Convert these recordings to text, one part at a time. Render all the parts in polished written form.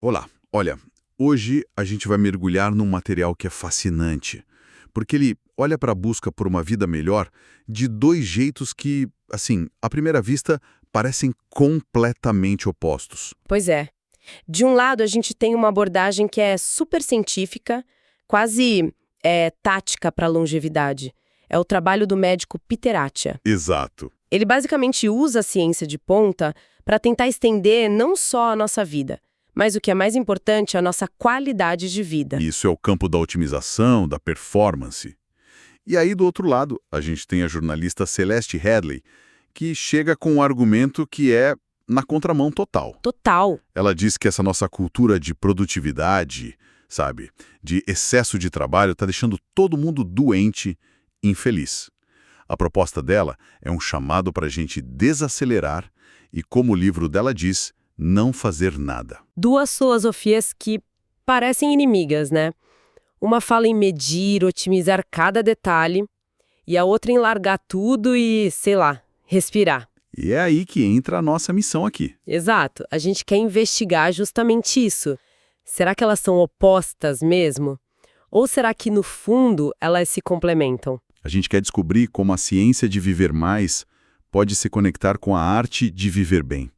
Olá, olha, hoje a gente vai mergulhar num material que é fascinante, porque ele olha para a busca por uma vida melhor de dois jeitos que, assim, à primeira vista, parecem completamente opostos. Pois é. De um lado, a gente tem uma abordagem que é super científica, quase tática para a longevidade. É o trabalho do médico Peter Attia. Exato. Ele basicamente usa a ciência de ponta para tentar estender não só a nossa vida, mas o que é mais importante, a nossa qualidade de vida. Isso é o campo da otimização, da performance. E aí, do outro lado, a gente tem a jornalista Celeste Headley, que chega com um argumento que é na contramão total. Total. Ela diz que essa nossa cultura de produtividade, sabe, de excesso de trabalho, está deixando todo mundo doente, infeliz. A proposta dela é um chamado para a gente desacelerar e, como o livro dela diz, não fazer nada. Duas filosofias que parecem inimigas, né? Uma fala em medir, otimizar cada detalhe, e a outra em largar tudo e, sei lá, respirar. E é aí que entra a nossa missão aqui. Exato. A gente quer investigar justamente isso. Será que elas são opostas mesmo? Ou será que, no fundo, elas se complementam? A gente quer descobrir como a ciência de viver mais pode se conectar com a arte de viver bem.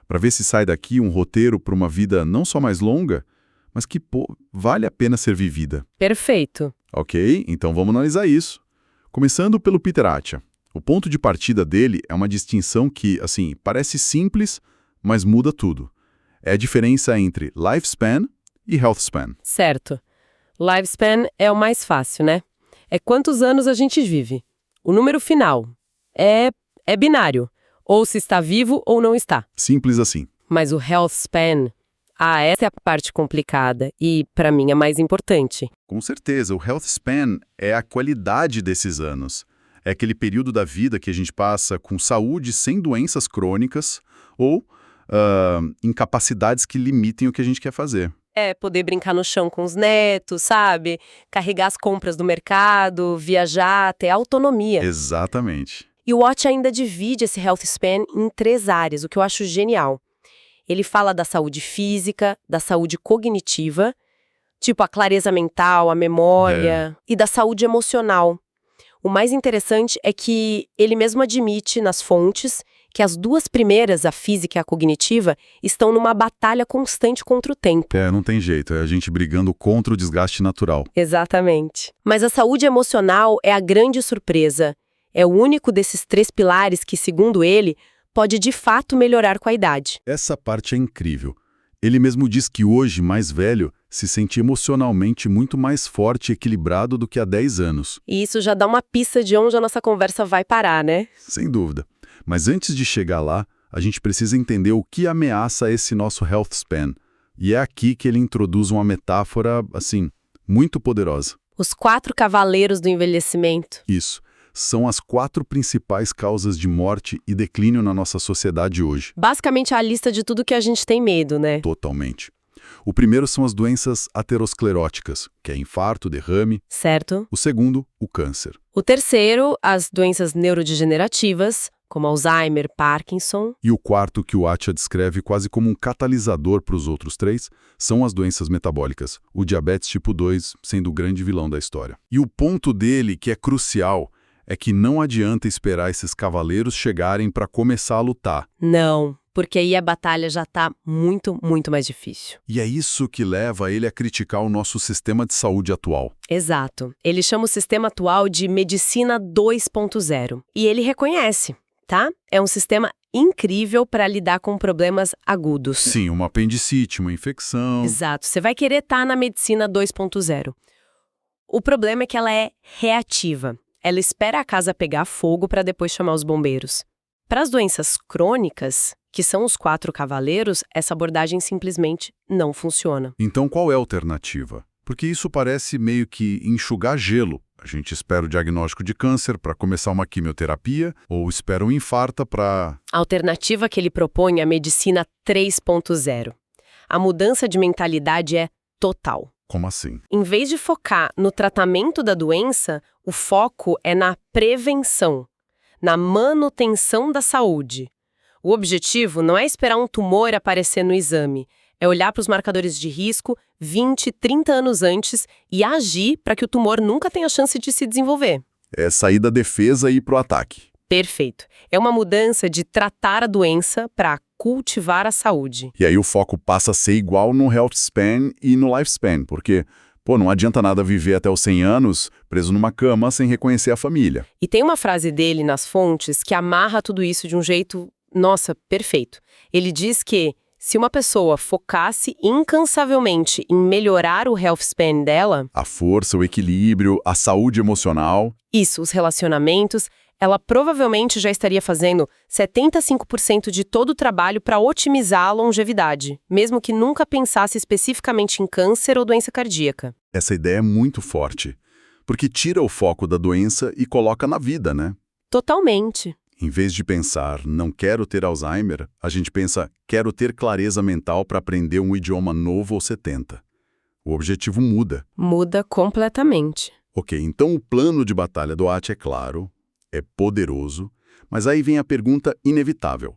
Para ver se sai daqui um roteiro para uma vida não só mais longa, mas que vale a pena ser vivida. Perfeito. Ok? Então vamos analisar isso. Começando pelo Peter Attia. O ponto de partida dele é uma distinção que, assim, parece simples, mas muda tudo. É a diferença entre lifespan e health span. Certo. Lifespan é o mais fácil, né? É quantos anos a gente vive. O número final é binário. Ou se está vivo ou não está. Simples assim. Mas o health span, essa é a parte complicada e, para mim, a mais importante. Com certeza, o health span é a qualidade desses anos. É aquele período da vida que a gente passa com saúde sem doenças crônicas ou incapacidades que limitem o que a gente quer fazer. É poder brincar no chão com os netos, sabe? Carregar as compras do mercado, viajar, ter autonomia. Exatamente. E o Watch ainda divide esse health span em 3 áreas, o que eu acho genial. Ele fala da saúde física, da saúde cognitiva, tipo a clareza mental, a memória, e da saúde emocional. O mais interessante é que ele mesmo admite nas fontes que as duas primeiras, a física e a cognitiva, estão numa batalha constante contra o tempo. Não tem jeito, é a gente brigando contra o desgaste natural. Exatamente. Mas a saúde emocional é a grande surpresa. É o único desses 3 pilares que, segundo ele, pode de fato melhorar com a idade. Essa parte é incrível. Ele mesmo diz que hoje, mais velho, se sente emocionalmente muito mais forte e equilibrado do que há 10 anos. E isso já dá uma pista de onde a nossa conversa vai parar, né? Sem dúvida. Mas antes de chegar lá, a gente precisa entender o que ameaça esse nosso health span. E é aqui que ele introduz uma metáfora, assim, muito poderosa. Os 4 cavaleiros do envelhecimento. Isso. São as 4 principais causas de morte e declínio na nossa sociedade hoje. Basicamente a lista de tudo que a gente tem medo, né? Totalmente. O primeiro são as doenças ateroscleróticas, que é infarto, derrame. Certo. O segundo, o câncer. O terceiro, as doenças neurodegenerativas, como Alzheimer, Parkinson. E o quarto, que o Attia descreve quase como um catalisador para os outros 3, são as doenças metabólicas, o diabetes tipo 2 sendo o grande vilão da história. E o ponto dele, que é crucial, é que não adianta esperar esses cavaleiros chegarem para começar a lutar. Não, porque aí a batalha já está muito, muito mais difícil. E é isso que leva ele a criticar o nosso sistema de saúde atual. Exato. Ele chama o sistema atual de medicina 2.0. E ele reconhece, tá? É um sistema incrível para lidar com problemas agudos. Sim, uma apendicite, uma infecção. Exato. Você vai querer estar na medicina 2.0. O problema é que ela é reativa. Ela espera a casa pegar fogo para depois chamar os bombeiros. Para as doenças crônicas, que são os 4 cavaleiros, essa abordagem simplesmente não funciona. Então qual é a alternativa? Porque isso parece meio que enxugar gelo. A gente espera o diagnóstico de câncer para começar uma quimioterapia ou espera um infarto para... A alternativa que ele propõe é a medicina 3.0. A mudança de mentalidade é total. Como assim? Em vez de focar no tratamento da doença, o foco é na prevenção, na manutenção da saúde. O objetivo não é esperar um tumor aparecer no exame, É olhar para os marcadores de risco 20, 30 anos antes e agir para que o tumor nunca tenha chance de se desenvolver. É sair da defesa e ir pro ataque. Perfeito. É uma mudança de tratar a doença para cultivar a saúde. E aí o foco passa a ser igual no health span e no lifespan, porque, não adianta nada viver até os 100 anos preso numa cama sem reconhecer a família. E tem uma frase dele nas fontes que amarra tudo isso de um jeito, nossa, perfeito. Ele diz que se uma pessoa focasse incansavelmente em melhorar o health span dela, A força, o equilíbrio, a saúde emocional. isso, os relacionamentos, ela provavelmente já estaria fazendo 75% de todo o trabalho para otimizar a longevidade, mesmo que nunca pensasse especificamente em câncer ou doença cardíaca. Essa ideia é muito forte, porque tira o foco da doença e coloca na vida, né? Totalmente. Em vez de pensar, não quero ter Alzheimer, a gente pensa, quero ter clareza mental para aprender um idioma novo aos 70. O objetivo muda. Muda completamente. Ok, então o plano de batalha do AT é claro, é poderoso, mas aí vem a pergunta inevitável.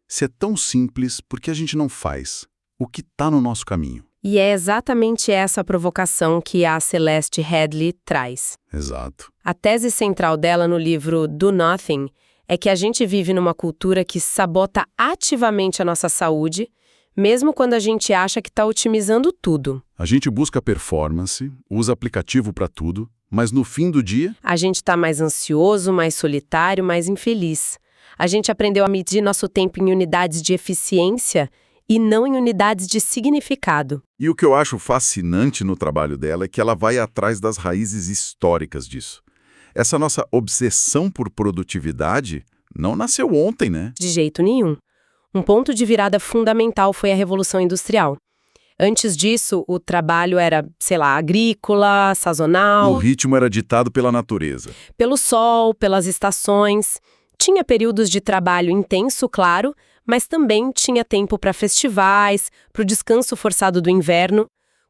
Se é tão simples, por que a gente não faz? O que está no nosso caminho? E é exatamente essa a provocação que a Celeste Headlee traz. Exato. A tese central dela no livro Do Nothing é que a gente vive numa cultura que sabota ativamente a nossa saúde, mesmo quando a gente acha que está otimizando tudo. A gente busca performance, usa aplicativo para tudo, mas no fim do dia, A gente está mais ansioso, mais solitário, mais infeliz. A gente aprendeu a medir nosso tempo em unidades de eficiência e não em unidades de significado. e o que eu acho fascinante no trabalho dela é que ela vai atrás das raízes históricas disso. Essa nossa obsessão por produtividade não nasceu ontem, né? De jeito nenhum. Um ponto de virada fundamental foi a Revolução Industrial. Antes disso, o trabalho era, agrícola, O sazonal, ritmo era ditado pela natureza. pelo sol, pelas estações. Tinha períodos de trabalho intenso, claro, mas também tinha tempo para festivais, para o descanso forçado do inverno.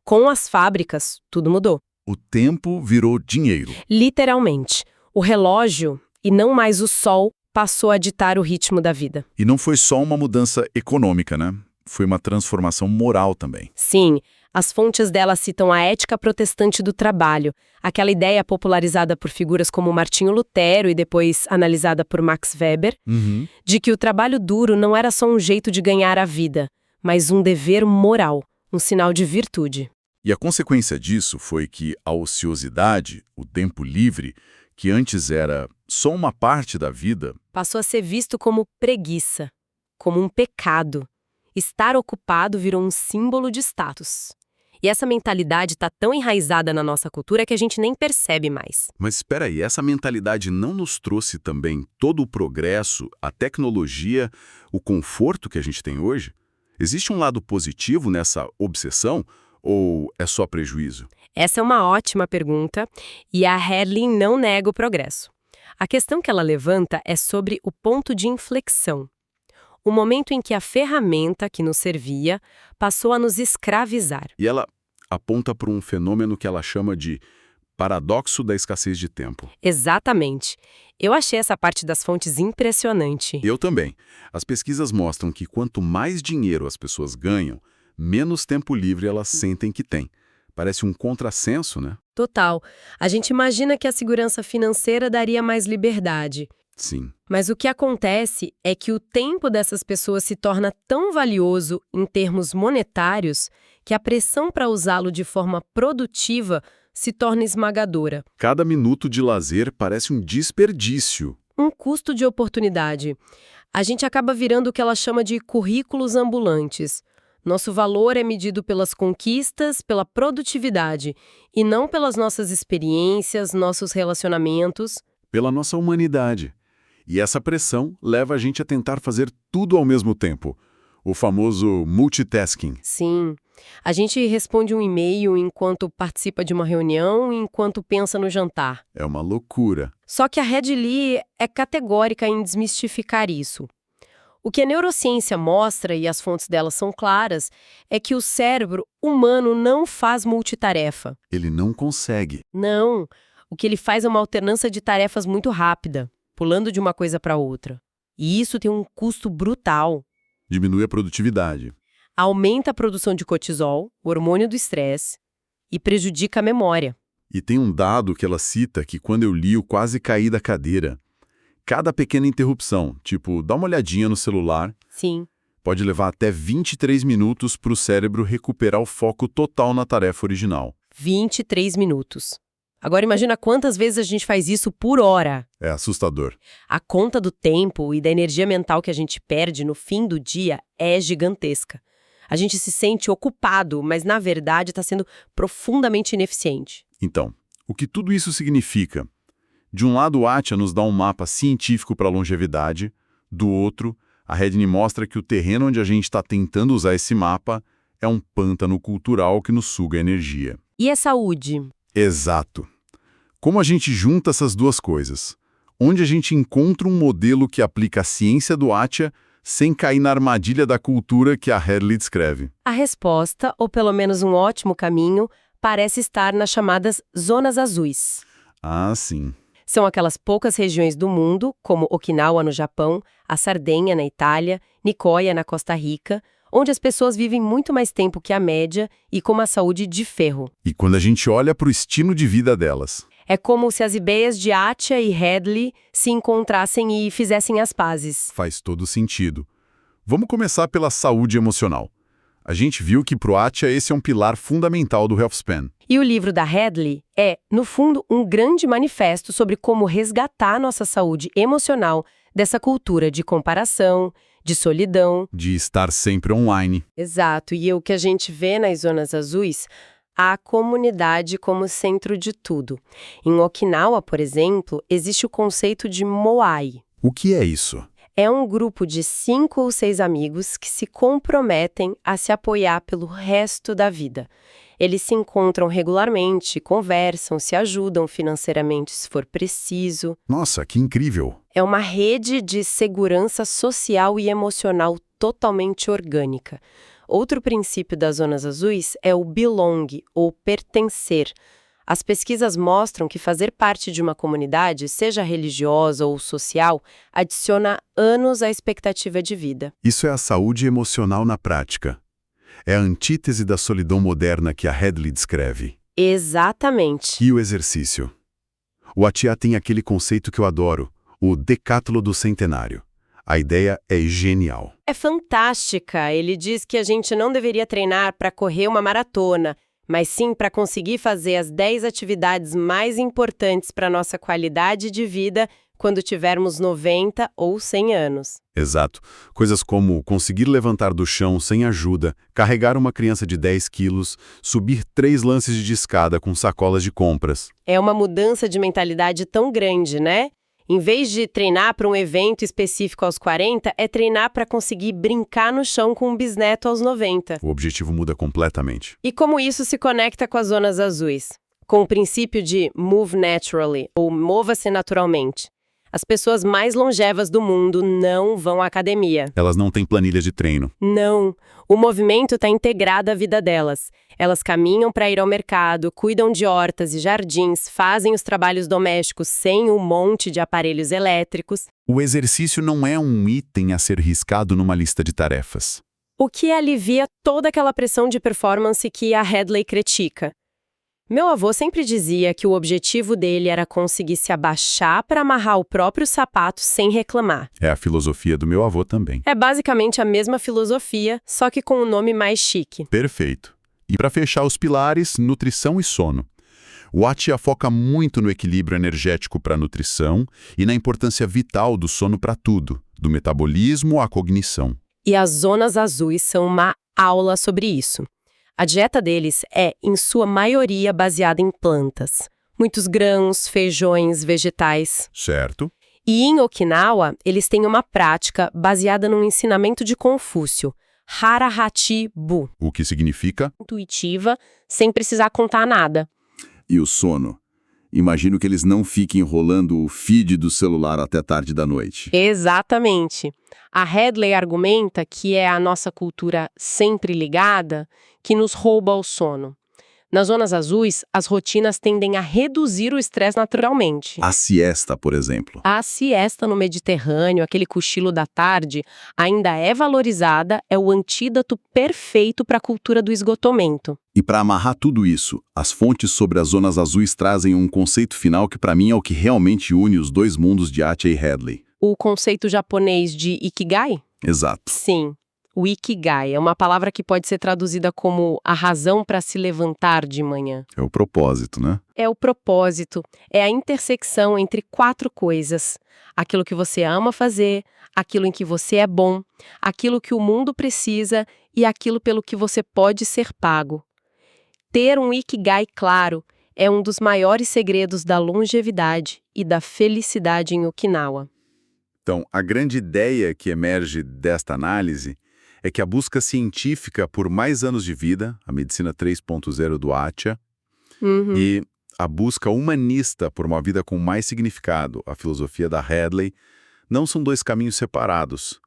Com as fábricas, tudo mudou. O tempo virou dinheiro. Literalmente. O relógio, e não mais o sol, passou a ditar o ritmo da vida. E não foi só uma mudança econômica, né? Foi uma transformação moral também. Sim, as fontes dela citam a ética protestante do trabalho, aquela ideia popularizada por figuras como Martinho Lutero e depois analisada por Max Weber, de que o trabalho duro não era só um jeito de ganhar a vida, mas um dever moral, um sinal de virtude. E a consequência disso foi que a ociosidade, o tempo livre, que antes era só uma parte da vida, Passou a ser visto como preguiça, como um pecado. Estar ocupado virou um símbolo de status. E essa mentalidade está tão enraizada na nossa cultura que a gente nem percebe mais. Mas espera aí, essa mentalidade não nos trouxe também todo o progresso, a tecnologia, o conforto que a gente tem hoje? Existe um lado positivo nessa obsessão ou é só prejuízo? Essa é uma ótima pergunta e a Headlee não nega o progresso. A questão que ela levanta é sobre o ponto de inflexão. O momento em que a ferramenta que nos servia passou a nos escravizar. E ela aponta para um fenômeno que ela chama de paradoxo da escassez de tempo. Exatamente. Eu achei essa parte das fontes impressionante. Eu também. As pesquisas mostram que quanto mais dinheiro as pessoas ganham, menos tempo livre elas sentem que têm. Parece um contrassenso, né? Total. A gente imagina que a segurança financeira daria mais liberdade. Sim. Mas o que acontece é que o tempo dessas pessoas se torna tão valioso em termos monetários que a pressão para usá-lo de forma produtiva se torna esmagadora. Cada minuto de lazer parece um desperdício. Um custo de oportunidade. A gente acaba virando o que ela chama de currículos ambulantes. Nosso valor é medido pelas conquistas, pela produtividade, e não pelas nossas experiências, nossos relacionamentos. Pela nossa humanidade. E essa pressão leva a gente a tentar fazer tudo ao mesmo tempo. O famoso multitasking. Sim. A gente responde um e-mail enquanto participa de uma reunião e enquanto pensa no jantar. É uma loucura. Só que a Headlee é categórica em desmistificar isso. O que a neurociência mostra, e as fontes dela são claras, é que o cérebro humano não faz multitarefa. Ele não consegue. Não. O que ele faz é uma alternância de tarefas muito rápida, pulando de uma coisa para outra. E isso tem um custo brutal. Diminui a produtividade. aumenta a produção de cortisol, o hormônio do estresse, e prejudica a memória. E tem um dado que ela cita que quando eu li eu quase caí da cadeira. Cada pequena interrupção, tipo, dá uma olhadinha no celular, Sim. pode levar até 23 minutos para o cérebro recuperar o foco total na tarefa original. 23 minutos. Agora imagina quantas vezes a gente faz isso por hora. É assustador. A conta do tempo e da energia mental que a gente perde no fim do dia é gigantesca. A gente se sente ocupado, mas na verdade está sendo profundamente ineficiente. Então, o que tudo isso significa? De um lado, o Attia nos dá um mapa científico para a longevidade, do outro, a Redney mostra que o terreno onde a gente está tentando usar esse mapa é um pântano cultural que nos suga energia. E a saúde? Exato. Como a gente junta essas duas coisas? Onde a gente encontra um modelo que aplica a ciência do Attia sem cair na armadilha da cultura que a Hadley descreve? A resposta, ou pelo menos um ótimo caminho, parece estar nas chamadas zonas azuis. Ah, sim. São aquelas poucas regiões do mundo, como Okinawa no Japão, a Sardenha na Itália, Nicoya na Costa Rica, onde as pessoas vivem muito mais tempo que a média e com uma saúde de ferro. E quando a gente olha para o estilo de vida delas? É como se as ideias de Attia e Hadley se encontrassem e fizessem as pazes. Faz todo sentido. Vamos começar pela saúde emocional. A gente viu que pro Attia esse é um pilar fundamental do Healthspan. E o livro da Hadley é, no fundo, um grande manifesto sobre como resgatar nossa saúde emocional dessa cultura de comparação, de solidão. De estar sempre online. Exato, e o que a gente vê nas zonas azuis, a comunidade como centro de tudo. Em Okinawa, por exemplo, existe o conceito de moai. O que é isso? É um grupo de 5 ou 6 amigos que se comprometem a se apoiar pelo resto da vida. Eles se encontram regularmente, conversam, se ajudam financeiramente se for preciso. Nossa, que incrível! É uma rede de segurança social e emocional totalmente orgânica. Outro princípio das zonas azuis é o belong, ou pertencer. As pesquisas mostram que fazer parte de uma comunidade, seja religiosa ou social, adiciona anos à expectativa de vida. Isso é a saúde emocional na prática. É a antítese da solidão moderna que a Hadley descreve. Exatamente. E o exercício? O Attia tem aquele conceito que eu adoro, o decátulo do centenário. A ideia é genial. É fantástica. Ele diz que a gente não deveria treinar para correr uma maratona, mas sim para conseguir fazer as 10 atividades mais importantes para a nossa qualidade de vida quando tivermos 90 ou 100 anos. Exato. Coisas como conseguir levantar do chão sem ajuda, carregar uma criança de 10 quilos, subir 3 lances de escada com sacolas de compras. É uma mudança de mentalidade tão grande, né? Em vez de treinar para um evento específico aos 40, é treinar para conseguir brincar no chão com um bisneto aos 90. O objetivo muda completamente. E como isso se conecta com as zonas azuis? Com o princípio de move naturally, ou mova-se naturalmente. As pessoas mais longevas do mundo não vão à academia. Elas não têm planilhas de treino. Não. O movimento está integrado à vida delas. Elas caminham para ir ao mercado, cuidam de hortas e jardins, fazem os trabalhos domésticos sem um monte de aparelhos elétricos. O exercício não é um item a ser riscado numa lista de tarefas. O que alivia toda aquela pressão de performance que a Hadley critica. Meu avô sempre dizia que o objetivo dele era conseguir se abaixar para amarrar o próprio sapato sem reclamar. É a filosofia do meu avô também. É basicamente a mesma filosofia, só que com um nome mais chique. Perfeito. E para fechar os pilares, nutrição e sono. O Attia foca muito no equilíbrio energético para a nutrição e na importância vital do sono para tudo, do metabolismo à cognição. E as zonas azuis são uma aula sobre isso. A dieta deles é, em sua maioria, baseada em plantas. Muitos grãos, feijões, vegetais. Certo. E em Okinawa, eles têm uma prática baseada num ensinamento de Confúcio, Hara-Hachi-Bu. O que significa? Intuitiva, sem precisar contar nada. E o sono? Imagino que eles não fiquem rolando o feed do celular até tarde da noite. Exatamente. A Hadley argumenta que é a nossa cultura sempre ligada que nos rouba o sono. Nas zonas azuis, as rotinas tendem a reduzir o estresse naturalmente. A siesta, por exemplo. A siesta no Mediterrâneo, aquele cochilo da tarde, ainda é valorizada, é o antídoto perfeito para a cultura do esgotamento. E para amarrar tudo isso, as fontes sobre as zonas azuis trazem um conceito final que para mim é o que realmente une os dois mundos de Attia e Hadley. O conceito japonês de Ikigai? Exato. Sim. O Ikigai é uma palavra que pode ser traduzida como a razão para se levantar de manhã. É o propósito, né? É o propósito, é a intersecção entre 4 coisas. Aquilo que você ama fazer, aquilo em que você é bom, aquilo que o mundo precisa e aquilo pelo que você pode ser pago. Ter um Ikigai claro é um dos maiores segredos da longevidade e da felicidade em Okinawa. Então, a grande ideia que emerge desta análise é que a busca científica por mais anos de vida, a medicina 3.0 do Attia, e a busca humanista por uma vida com mais significado, a filosofia da Hadley, não são dois caminhos separados.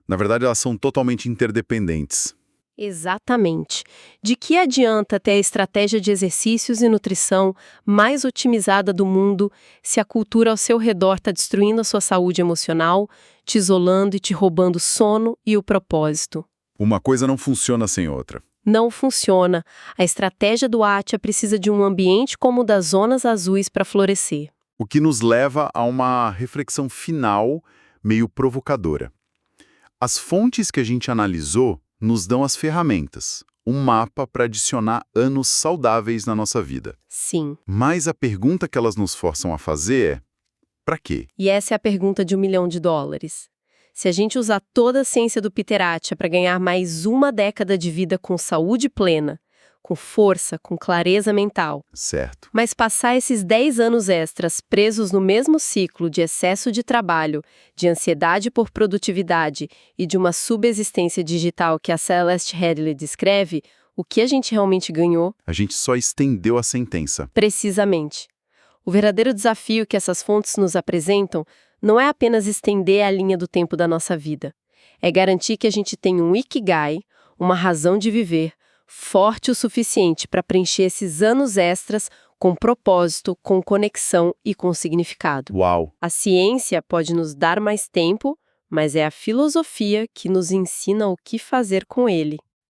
Na verdade, elas são totalmente interdependentes. Exatamente. De que adianta ter a estratégia de exercícios e nutrição mais otimizada do mundo se a cultura ao seu redor está destruindo a sua saúde emocional, te isolando e te roubando sono e o propósito? Uma coisa não funciona sem outra. Não funciona. A estratégia do Attia precisa de um ambiente como o das zonas azuis para florescer. O que nos leva a uma reflexão final meio provocadora. As fontes que a gente analisou nos dão as ferramentas, um mapa para adicionar anos saudáveis na nossa vida. Sim. Mas a pergunta que elas nos forçam a fazer é: para quê? E essa é a pergunta de $1 milhão. Se a gente usar toda a ciência do Peter Attia para ganhar mais uma década de vida com saúde plena, com força, com clareza mental, Certo. mas passar esses 10 anos extras presos no mesmo ciclo de excesso de trabalho, de ansiedade por produtividade e de uma subexistência digital que a Celeste Hadley descreve, o que a gente realmente ganhou? A gente só estendeu a sentença. Precisamente. O verdadeiro desafio que essas fontes nos apresentam não é apenas estender a linha do tempo da nossa vida. É garantir que a gente tenha um Ikigai, uma razão de viver, forte o suficiente para preencher esses anos extras com propósito, com conexão e com significado. Uau! A ciência pode nos dar mais tempo, mas é a filosofia que nos ensina o que fazer com ele.